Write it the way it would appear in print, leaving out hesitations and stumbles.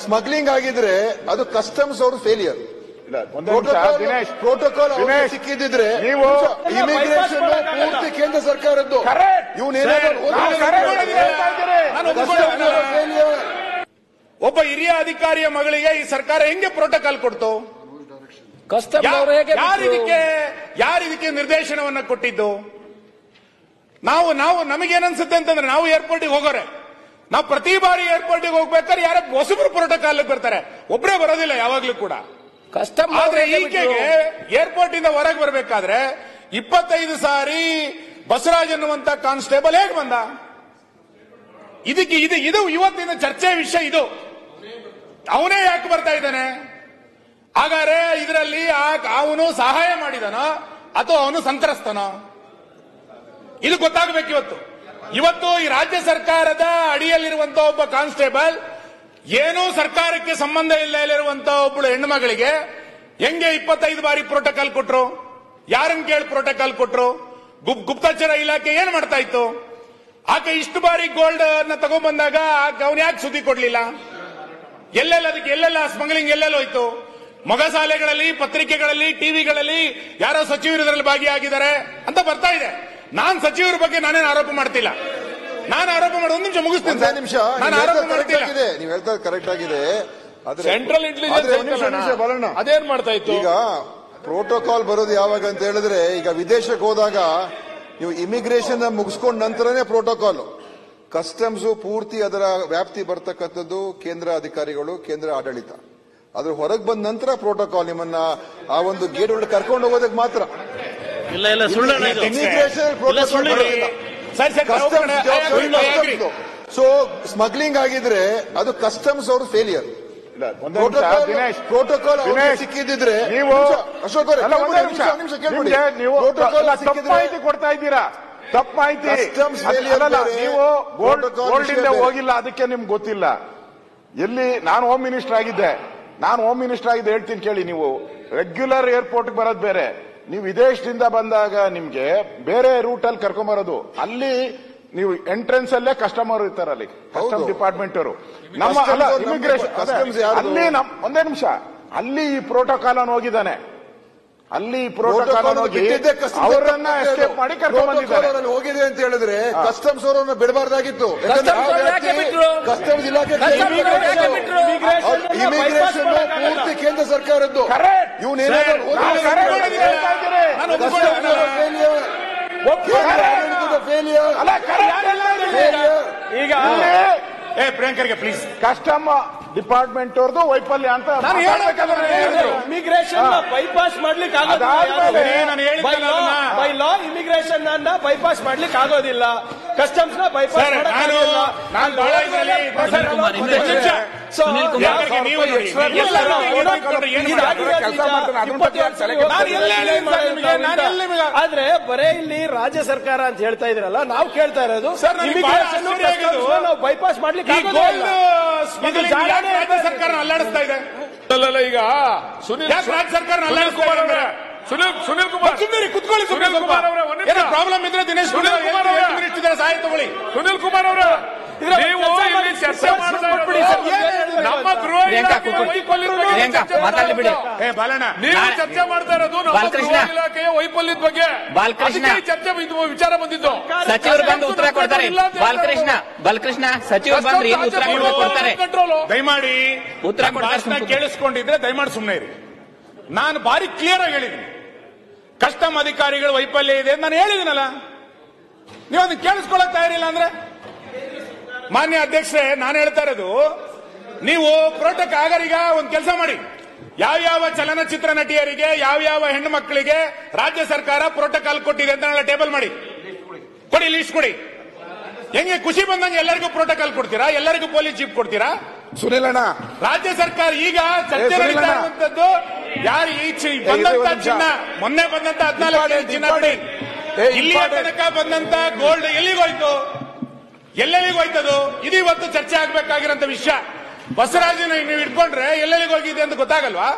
Smuggling ಆಗಿದ್ರೆ ಅದು customs ಅವರು ಫೇಲಿಯರ್. ಪ್ರೋಟೋಕಾಲ್ ಸಿಕ್ಕಿದ್ರೆ ನೀವು ಇಮಿಗ್ರೇಷನ್ ಪೂರ್ತಿ ಕೇಂದ್ರ ಸರ್ಕಾರದ್ದು. ಒಬ್ಬ ಹಿರಿಯ ಅಧಿಕಾರಿಯ ಮಗಳಿಗೆ ಈ ಸರ್ಕಾರ ಹೆಂಗೆ ಪ್ರೋಟೋಕಾಲ್ ಕೊಡ್ತು? ಯಾರಿದಕ್ಕೆ ನಿರ್ದೇಶನವನ್ನ ಕೊಟ್ಟಿದ್ದು? ನಾವು ನಮಗೇನನ್ಸುತ್ತೆ ಅಂತಂದ್ರೆ, ನಾವು ಏರ್ಪೋರ್ಟಿಗೆ ಹೋಗೋರೆ, ನಾವು ಪ್ರತಿ ಬಾರಿ ಏರ್ಪೋರ್ಟಿಗೆ ಹೋಗ್ಬೇಕಾದ್ರೆ ಯಾರೋ ಹೊಸಬ್ರು ಪ್ರೋಟೋಕಾಲ್ ಬರ್ತಾರೆ, ಒಬ್ಬರೇ ಬರೋದಿಲ್ಲ ಯಾವಾಗ್ಲೂ ಕೂಡ. ಆದ್ರೆ ಈಕೆಗೆ ಏರ್ಪೋರ್ಟ್ ಇಂದ ಹೊರಗೆ ಬರಬೇಕಾದ್ರೆ 25 ಸಾರಿ ಬಸವರಾಜ್ ಅನ್ನುವಂತ ಕಾನ್ಸ್ಟೇಬಲ್ ಹೇಗೆ ಬಂದ? ಇದು ಇವತ್ತಿನ ಚರ್ಚೆ ವಿಷಯ. ಇದು ಅವನೇ ಯಾಕೆ ಬರ್ತಾ ಇದ್ದಾನೆ? ಹಾಗಾದ್ರೆ ಇದರಲ್ಲಿ ಅವನು ಸಹಾಯ ಮಾಡಿದನೋ ಅಥವಾ ಅವನು ಸಂತ್ರಸ್ತನೋ? ಇದು ಗೊತ್ತಾಗಬೇಕು ಇವತ್ತು ಈ ರಾಜ್ಯ ಸರ್ಕಾರದ ಅಡಿಯಲ್ಲಿರುವಂತಹ ಒಬ್ಬ ಕಾನ್ಸ್ಟೇಬಲ್ ಏನೂ ಸರ್ಕಾರಕ್ಕೆ ಸಂಬಂಧ ಇಲ್ಲದಿರುವಂತಹ ಒಬ್ಬಳು ಹೆಣ್ಣು ಮಗಳಿಗೆ ಹೆಂಗೆ 25 ಬಾರಿ ಪ್ರೋಟೋಕಾಲ್ ಕೊಟ್ರು? ಯಾರನ್ನು ಕೇಳಿ ಪ್ರೋಟೋಕಾಲ್ ಕೊಟ್ರು? ಗುಪ್ತಚರ ಇಲಾಖೆ ಏನ್ ಮಾಡ್ತಾ ಇತ್ತು? ಆಕೆ ಇಷ್ಟು ಬಾರಿ ಗೋಲ್ಡ್ ಅನ್ನ ತಗೊಂಡ್ಬಂದಾಗ ಅವನು ಯಾಕೆ ಸುದ್ದಿ ಕೊಡ್ಲಿಲ್ಲ? ಎಲ್ಲೆಲ್ಲ ಸ್ಮಗ್ಲಿಂಗ್ ಎಲ್ಲೆಲ್ಲ ಹೋಯ್ತು? ಮೊಗಸಾಲೆಗಳಲ್ಲಿ, ಪತ್ರಿಕೆಗಳಲ್ಲಿ, ಟಿವಿಗಳಲ್ಲಿ ಯಾರೋ ಸಚಿವರು ಇದರಲ್ಲಿ ಭಾಗಿಯಾಗಿದ್ದಾರೆ ಅಂತ ಬರ್ತಾ ಇದೆ. ನಾನ್ ಸಚಿವರ ಬಗ್ಗೆ ನಾನೇನು ಆರೋಪ ಮಾಡ್ತಿಲ್ಲ. ನಾನು ಆರೋಪ ಮಾಡಿ ಒಂದು ನಿಮಿಷ ಮುಗಿಸ್ತೀನಿ. ನಾನು ಆರೋಪ ಮಾಡ್ತಿಲ್ಲ. ನೀವು ಹೇಳ್ತಾ ಕರೆಕ್ಟ್ ಆಗಿದೆ. ಸೆಂಟ್ರಲ್ ಇಂಟೆಲಿಜೆನ್ಸ್ ಅದೇನ್ ಮಾಡ್ತಾ ಇತ್ತು? ಈಗ ಪ್ರೋಟೋಕಾಲ್ ಬರೋದು ಯಾವಾಗ ಅಂತ ಹೇಳಿದ್ರೆ, ಈಗ ವಿದೇಶಕ್ಕೆ ಹೋದಾಗ ನೀವು ಇಮಿಗ್ರೇಷನ್ ಮುಗಿಸ್ಕೊಂಡ ನಂತರನೇ ಪ್ರೋಟೋಕಾಲ್. ಕಸ್ಟಮ್ಸ್ ಪೂರ್ತಿ ಅದರ ವ್ಯಾಪ್ತಿ ಬರ್ತಕ್ಕಂಥದ್ದು ಕೇಂದ್ರ ಅಧಿಕಾರಿಗಳು, ಕೇಂದ್ರ ಆಡಳಿತ. ಅದ್ರ ಹೊರಗೆ ಬಂದ ನಂತರ ಪ್ರೋಟೋಕಾಲ್. ನಿಮ್ಮನ್ನ ಆ ಒಂದು ಗೇಟ್ ಒಳಗೆ ಕರ್ಕೊಂಡು ಹೋಗೋದಕ್ಕೆ ಮಾತ್ರ. ಇಮಿಗ್ರೇಷನ್ ಸೊ ಸ್ಮಗ್ಲಿಂಗ್ ಆಗಿದ್ರೆ ಅದು ಕಸ್ಟಮ್ಸ್ ಅವರು ಫೇಲಿಯರ್. ಪ್ರೋಟೋಕಾಲ್ ಸಿಕ್ಕಿದ್ರೆ ಅಶೋಕ್ ನೀವು ತಪ್ಪು ಮಾಹಿತಿ ಕೊಡ್ತಾ ಇದ್ದೀರಾ. ತಪ್ಪು ಮಾಹಿತಿ. ನೀವು ಗೋಲ್ಡ್ ಇಂದ ಹೋಗಿಲ್ಲ, ಅದಕ್ಕೆ ನಿಮ್ಗೆ ಗೊತ್ತಿಲ್ಲ. ಎಲ್ಲಿ ನಾನು ಹೋಮ್ ಮಿನಿಸ್ಟರ್ ಆಗಿದ್ದೆ ಹೇಳ್ತೀನಿ ಕೇಳಿ. ನೀವು ರೆಗ್ಯುಲರ್ ಏರ್ಪೋರ್ಟ್ ಬರೋದು ಬೇರೆ, ನೀವು ವಿದೇಶದಿಂದ ಬಂದಾಗ ನಿಮ್ಗೆ ಬೇರೆ ರೂಟ್ ಅಲ್ಲಿ ಕರ್ಕೊಂಬರೋದು. ಅಲ್ಲಿ ನೀವು ಎಂಟ್ರೆನ್ಸ್ ಅಲ್ಲೇ ಕಸ್ಟಮರ್ ಇರ್ತಾರೆ, ಅಲ್ಲಿ ಕಸ್ಟಮ್ಸ್ ಡಿಪಾರ್ಟ್ಮೆಂಟ್ ಅವರು. ನಮ್ಮ ಇಮಿಗ್ರೇಷನ್ ಅಲ್ಲಿ ಒಂದೇ ನಿಮಿಷ, ಅಲ್ಲಿ ಈ ಪ್ರೋಟೋಕಾಲ್ ಅನ್ನು ಹೋಗಿದ್ದಾನೆ. ಅಲ್ಲಿ ಪ್ರೋಟೋಕಾಲ್ ಹೋಗಿ ಅವರನ್ನ ಎಸ್ಕೇಪ್ ಮಾಡಿ ಕರ್ಕೊಂಡು ಬಂದಿದ್ದಾರೆ. ಹೋಗಿದೆ ಅಂತ ಹೇಳಿದ್ರೆ ಕಸ್ಟಮ್ಸ್ ಅವರನ್ನ ಬಿಡಬಾರ್ದಾಗಿತ್ತು. ಕಸ್ಟಮ್ಸ್ ಇಲಾಖೆ ಇಮಿಗ್ರೇಷನ್ ಪೂರ್ತಿ ಕೇಂದ್ರ ಸರ್ಕಾರದ್ದು. ಈಗ ಪ್ರಿಯಾಂಕರ್ಗೆ ಪ್ಲೀಸ್, ಕಸ್ಟಮ್ ಡಿಪಾರ್ಟ್ಮೆಂಟ್ ಅವ್ರದ್ದು ವೈಫಲ್ಯ ಅಂತ ಇಮಿಗ್ರೇಷನ್ ಬೈಪಾಸ್ ಮಾಡ್ಲಿಕ್ಕೆ ಬೈ ಲಾ ಇಮಿಗ್ರೇಷನ್ ಅನ್ನ ಬೈಪಾಸ್ ಮಾಡ್ಲಿಕ್ಕೆ ಆಗೋದಿಲ್ಲ. ಕಸ್ಟಮ್ಸ್ ನ ಬೈಪಾಸ್ ಆದ್ರೆ ಬರೇ ಇಲ್ಲಿ ರಾಜ್ಯ ಸರ್ಕಾರ ಅಂತ ಹೇಳ್ತಾ ಇದ್ರಲ್ಲ, ನಾವು ಕೇಳ್ತಾ ಇರೋದು ಇಮಿಗ್ರೇಷನ್ ನಾವು ಬೈಪಾಸ್ ಮಾಡ್ಲಿಕ್ಕೆ ರಾಜ್ಯ ಸರ್ಕಾರ ಅಲ್ಲಾಡಿಸ್ತಾ ಇದೆ. ಈಗ ರಾಜ್ಯ ಸರ್ಕಾರ ಸುನಿಲ್ ಕುಮಾರ್ ಕುತ್ಕೊಳ್ಳಿ. ಸುನಿಲ್ ಕುಮಾರ್ ಅವರ ಪ್ರಾಬ್ಲಮ್ ಇದ್ರೆ ದಿನೇಶ್ ಕುಮಾರ್ ಅವರ ಸಹಾಯ ತಗೊಳ್ಳಿ. ಸುನಿಲ್ ಕುಮಾರ್ ಅವರ ನೀವು ಇಲ್ಲಿ ಚರ್ಚೆ ಮಾಡ್ತಾ ನಮ್ಮ ಗೃಹ ನೀವು ಚರ್ಚೆ ಮಾಡ್ತಾ ಇರೋದು ನಮ್ಮ ಗೃಹ ಇಲಾಖೆಯ ವೈಫಲ್ಯದ ಬಗ್ಗೆ. ಚರ್ಚೆ ವಿಚಾರ ಬಂದಿದ್ದು ಸಚಿವರು ಬಂದು ಉತ್ತರ ಕೊಡ್ತಾರೆ. ಬಾಲಕೃಷ್ಣ ಸಚಿವರು ಬಂದ್ರೆ ಏನು ಉತ್ತರ ಕೊಡ್ತಾರೆ? ದಯಮಾಡಿ ಉತ್ತರ ಭಾಷಣ ಕೇಳಿಸ್ಕೊಂಡಿದ್ರೆ ದಯಮಾಡಿ ಸುಮ್ಮನೆ ಇರಿ. ನಾನು ಬಾರಿ ಕ್ಲಿಯರ್ ಆಗಿ ಹೇಳಿದ್ದೀನಿ, ಕಸ್ಟಮ್ ಅಧಿಕಾರಿಗಳ ವೈಫಲ್ಯ ಇದೆ ಅಂತ ನಾನು ಹೇಳಿದ್ದೀನಲ್ಲ. ನೀವು ಅದನ್ನ ಕೇಳಿಸ್ಕೊಳ್ಳಕ್ ತಯಾರಿಲ್ಲ ಅಂದ್ರೆ, ಮಾನ್ಯ ಅಧ್ಯಕ್ಷರೇ, ನಾನು ಹೇಳ್ತಾ ಇರೋದು, ನೀವು ಪ್ರೋಟೋಕಾಲ್ ಆಗರೀಗ ಒಂದು ಕೆಲಸ ಮಾಡಿ, ಯಾವ್ಯಾವ ಚಲನಚಿತ್ರ ನಟಿಯರಿಗೆ, ಯಾವ್ಯಾವ ಹೆಣ್ಣು ಮಕ್ಕಳಿಗೆ ರಾಜ್ಯ ಸರ್ಕಾರ ಪ್ರೋಟೋಕಾಲ್ ಕೊಟ್ಟಿದೆ ಅಂತ ಟೇಬಲ್ ಮಾಡಿ ಕೊಡಿ, ಲಿಸ್ಟ್ ಕೊಡಿ. ಹೆಂಗೆ ಖುಷಿ ಬಂದಂಗೆ ಎಲ್ಲರಿಗೂ ಪ್ರೋಟೋಕಾಲ್ ಕೊಡ್ತೀರಾ? ಎಲ್ಲರಿಗೂ ಪೊಲೀಸ್ ಜೀಪ್ ಕೊಡ್ತೀರಾ? ಸುನಿಲ್ ಅಣ್ಣ, ರಾಜ್ಯ ಸರ್ಕಾರ ಈಗ ಚರ್ಚೆ ನಡೀತಾ ಇರುವಂತದ್ದು ಯಾರು ಬಂದಂತ ಚಿನ್ನ, ಮೊನ್ನೆ ಬಂದಂತ 14 ಚಿನ್ನ ಬಿಡಿ, ಇಲ್ಲಿಯ ತನಕ ಬಂದಂತ ಗೋಲ್ಡ್ ಎಲ್ಲಿಗೋಯ್ತು? ಎಲ್ಲೆಲ್ಲಿಗೋಯ್ತದು? ಇದು ಇವತ್ತು ಚರ್ಚೆ ಆಗ್ಬೇಕಾಗಿರೋಂಥ ವಿಷಯ. ಬಸವರಾಜನ ನೀವು ಇಟ್ಕೊಂಡ್ರೆ ಎಲ್ಲೆಲ್ಲಿಗೆ ಹೋಗಿದೆ ಅಂತ ಗೊತ್ತಾಗಲ್ವಾ?